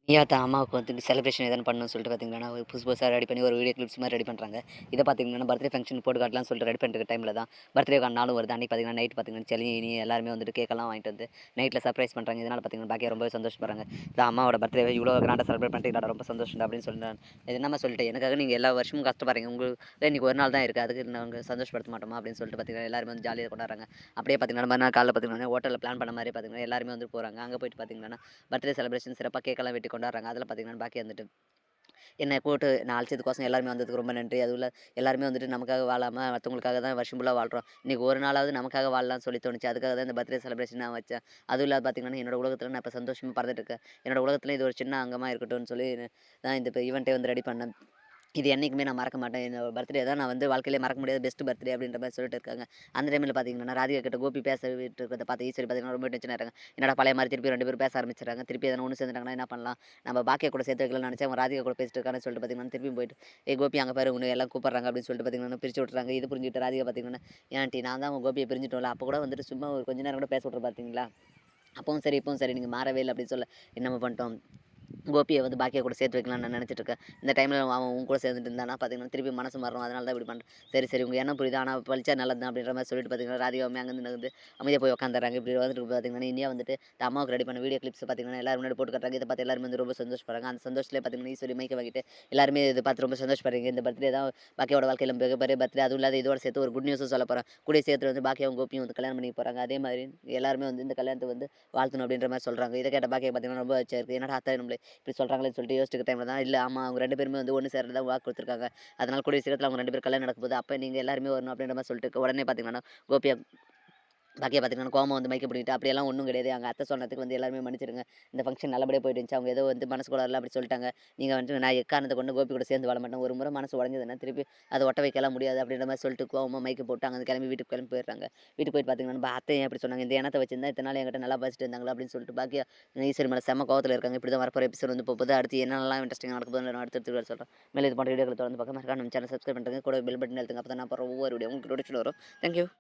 நியாத்தா அம்மாவுக்கு வந்துட்டு செலிப்ரேஷன் எதனா பண்ணணும்னு சொல்லிட்டு பார்த்தீங்கன்னா, புதுசு புதுசா ரெடி பண்ணி ஒரு வீடியோ கிளிப்ஸ் மாரி ரெடி பண்றாங்க. இத பார்த்தீங்கன்னா, பர்த்டே ஃபங்ஷன் போட்டு காட்டலாம்னு சொல்லிட்டு ரெடி பண்ணிட்டு இருக்க டைம்ல தான், பர்த்டேக்கான நாளும் வருது. அன்னைக்கு பார்த்தீங்கன்னா, நைட் பார்த்தீங்கன்னா, செலினி எல்லாருமே வந்துட்டு கேக்கெல்லாம் வாங்கிட்டு வந்து, நைட்ல சர்ப்ரைஸ் பண்றாங்க. இதனால பார்த்தீங்கன்னா, பாக்கியா ரொம்பவே சந்தோஷப்படுறாங்க. இதான் அம்மாவோட பர்த்டேவ இவ்வளோ கிராண்டா செலிப்ரேட் பண்ணிட்டீங்களாடா, ரொம்ப சந்தோஷம்டா அப்படின்னு சொல்லி நான் என்னம்மா சொல்லிட்டேன். எனக்காக நீங்க எல்லா வருஷமும் கஷ்டப்படுறீங்க. உங்களுக்கு இன்னைக்கு ஒரு நாள் தான் இருக்கு. அதுக்கு நாங்க சந்தோஷப்படுத்த மாட்டோமா அப்படின்னு சொல்லிட்டு பார்த்தீங்கன்னா, எல்லாருமே வந்து ஜாலியா கொண்டாடுறாங்க. அப்படியே பார்த்தீங்கன்னா, மறுநாள் காலைல பார்த்தீங்கன்னா, ஹோட்டல்ல பிளான் பண்ண மாரியே பார்த்தீங்கன்னா, எல்லாருமே வந்து போறாங்க. அங்க போயிட்டு பார்த்தீங்கன்னா, பர்த்டே செலிப்ரேஷன் சிறப்பா கேக்கெல்லாம் வெட்டி கொண்டாடுறாங்க. அதில பார்த்தீங்கன்னா, பாக்கியா வந்துட்டு என்ன கூட்டு நான் அழைச்சதுக்கோசம் எல்லாருமே வந்ததுக்கு ரொம்ப நன்றி. அதுவுல எல்லாருமே வந்துட்டு நமக்காக வாழாம மத்தவங்களுக்காக தான் வருஷம் ஃபுல்லா வாழ்றோம். இன்னைக்கு ஒரு நாளாவது நமக்காக வாழலாம்னு சொல்லி தோணுச்சு. அதுக்காக தான் இந்த பர்த்டே செலிப்ரேஷன் நான் வச்சேன். அதுவும் இல்லாத பார்த்தீங்கன்னா, என்னோட உலகத்தில நான் இப்ப சந்தோஷமா பறந்துட்டு இருக்கேன். என்னோட உலகத்தில இது ஒரு சின்ன அங்கமா இருக்கட்டும்னு சொல்லி நான் இந்த ஈவென்ட்டே வந்து ரெடி பண்ணேன். இது என்னைக்குமே நான் மறக்க மாட்டேன். என்னோட பர்த்டே தான் நான் வந்து வாழ்க்கையிலே மறக்க முடியாத பெஸ்ட் பர்த்டே அப்படின்ற மாரி சொல்லிட்டு இருக்காங்க. அந்த டைம்ல பார்த்தீங்கன்னா, ராதிகா கிட்ட கோபி பேசிட்டு இருக்கிறத பார்த்து ஈஸ்வரி பார்த்தீங்கன்னா ரொம்ப டென்ஷன் ஆயிடுறாங்க. என்னடா பழைய மாரி திருப்பி 2 பேரும் பேச ஆரம்பிச்சுடுறாங்க. திருப்பி எதனா ஒண்ணு சேர்ந்துட்டாங்கன்னா என்ன பண்ணலாம்? நம்ம பாக்கியா கூட சேர்த்து வைக்கலாம்னு நினைச்சேன். அவன் ராதிகா கூட பேசிட்டு இருக்கான்னு சொல்லிட்டு பார்த்தீங்கன்னா, திருப்பியும் போயிட்டு, "ஏய் கோபி அங்க பாரு உன்ன எல்லாம் கூப்பிடுறாங்க" அப்படின்னு சொல்லிட்டு பார்த்தீங்கன்னா, பிரிச்சு விட்டுறாங்க. இது புரிஞ்சுகிட்டு ராதிகா பார்த்தீங்கன்னா, "ஏன் ஆன்ட்டி நான் தான் உங்க கோபிய பிரிஞ்சுட்டோம்ல, அப்ப கூட வந்துட்டு சும்மா ஒரு கொஞ்ச நேரம் கூட பேச விட்ற பார்த்தீங்களா? அப்பவும் சரி, இப்பவும் சரி நீங்க மாறவே இல்ல" அப்படின்னு சொல்ல, என்னம்மா பண்ணிட்டோம்? கோபிய வந்து பாக்கியா கூட சேர்த்து வைக்கலாம்னு நான் நினச்சிட்டு இருக்கேன். இந்த டைம்ல அவன் உன் கூட சேர்ந்துட்டு இருந்தான்னா பார்த்தீங்கன்னா, திருப்பி மனசு மாறும். அதனால தான் இப்படி பண்றேன். சரி, சரி உங்க எண்ணம் புரியுது. ஆனா பழிச்சா நல்லது தான் அப்படின்ற மாரி சொல்லிட்டு பார்த்தீங்கன்னா, ராதிகாவுமே அங்கேருந்து நகர்ந்து அமைதியா போய் உட்காந்துர்றாங்க. இப்படி வந்துட்டு பார்த்தீங்கன்னா, இனியா வந்துட்டு இந்த அம்மாவுக்கு ரெடி பண்ண வீடியோ கிளிப்ஸ் பார்த்தீங்கன்னா, எல்லாரும் முன்னாடி போட்டு காட்டுறாங்க. இத பார்த்து எல்லாருமே வந்து ரொம்ப சந்தோஷப்படுறாங்க. அந்த சந்தோஷத்திலே பார்த்தீங்கன்னா, ஈஸ்வரி மைக்க வாங்கிட்டு எல்லாருமே இத பார்த்து ரொம்ப சந்தோஷப்படுறீங்க. இந்த பர்த்டே தான் பாக்கியாவோட வாழ்க்கையில மிகப்பெரிய பர்த்டே. அதுவும் இல்லாத இதோட சேர்த்து ஒரு குட் நியூஸும் சொல்லப் போறேன். கூடிய சேர்த்து வந்து பாக்கியாவும், கோபியும் வந்து கல்யாணம் பண்ணிக்க போறாங்க. அதே மாரி எல்லாருமே வந்து இந்த கல்யாணத்த வந்து வாழ்த்தணும் அப்படின்ற மாரி சொல்றாங்க. இத கேட்ட பாக்கியா பார்த்தீங்கன்னா, ரொம்ப எச்சா இருக்கு. என்னடா அத்தை நம்மள இப்படி சொல்றாங்களேன்னு சொல்லிட்டு யோசிச்சுக்க டைம்ல தான், இல்ல ஆமா அவங்க 2 பேருமே வந்து ஒண்ணு சேர்றதா வாக்கு குடுத்துருக்காங்க. அதனால கூடிய சீக்கிரத்தில அவங்க 2 பேரும் கல்யாணம் நடக்க போகுது. அப்ப நீங்க எல்லாருமே வரணும் அப்படின்ற மாரி சொல்லிட்டு உடனே பார்த்தீங்கன்னா, கோபியா பாக்கியா பார்த்தீங்கன்னா, கோவமா வந்து மைக்க பிடிங்கிட்டு, அப்படியெல்லாம் ஒண்ணும் கிடையாது. எங்க அத்தை சொன்னதுக்கு வந்து எல்லாருமே மன்னிச்சிடுங்க. இந்த ஃபங்ஷன் நல்லபடியா போயிட்டு இருந்துச்சு. அவங்க ஏதோ வந்து மனசு கோளாறுல அப்படி சொல்லிட்டாங்க. நீங்க வந்துட்டு நான் எக்காரணத்த கொண்டு கோபி கூட சேர்ந்து வாழ மாட்டேன். ஒரு முறை மனசு உடைஞ்சதுன்னா, திருப்பி அத ஒட்ட வைக்கலாம் முடியாது அப்படின்ற மாரி சொல்லிட்டு கோவமா மைக்க போட்டு அங்கருந்து கிளம்பி வீட்டுக்கு கிளம்பி போயிடுறாங்க. வீட்டுக்கு போயிட்டு பார்த்தீங்கன்னா, நம்ம அத்தை ஏன் இப்படி சொன்னாங்க? இந்த எண்ணத்த வச்சிருந்தா இத்தன நாள் என்கிட்ட நல்லா பேசிட்டு இருந்தாங்களா? அப்படின்னு சொல்லிட்டு பாக்கியா ஈஸ்வரி மேல செம்ம கோவத்துல இருக்காங்க. இப்படி தான் வரப்போற எபிசோட் வந்து போகுது. அடுத்து என்னென்னலாம் இன்ட்ரஸ்டிங்கா நடக்க போகுதுன்னு நான் அடுத்தடுத்து வீடியோல சொல்றேன். மேலும் இது போன்ற வீடியோக்கள தொடர்ந்து பார்க்க மறக்காம நம்ம சேனல் சப்ஸ்கிரைப் பண்ணிடுங்க. கூடவே பெல் பட்டன் அழுத்துங்க. அப்பதான் நான் போடுற ஒவ்வொரு வீடியோவும் உங்களுக்கு நோட்டிஃபிகேஷன் வரும். Thank you.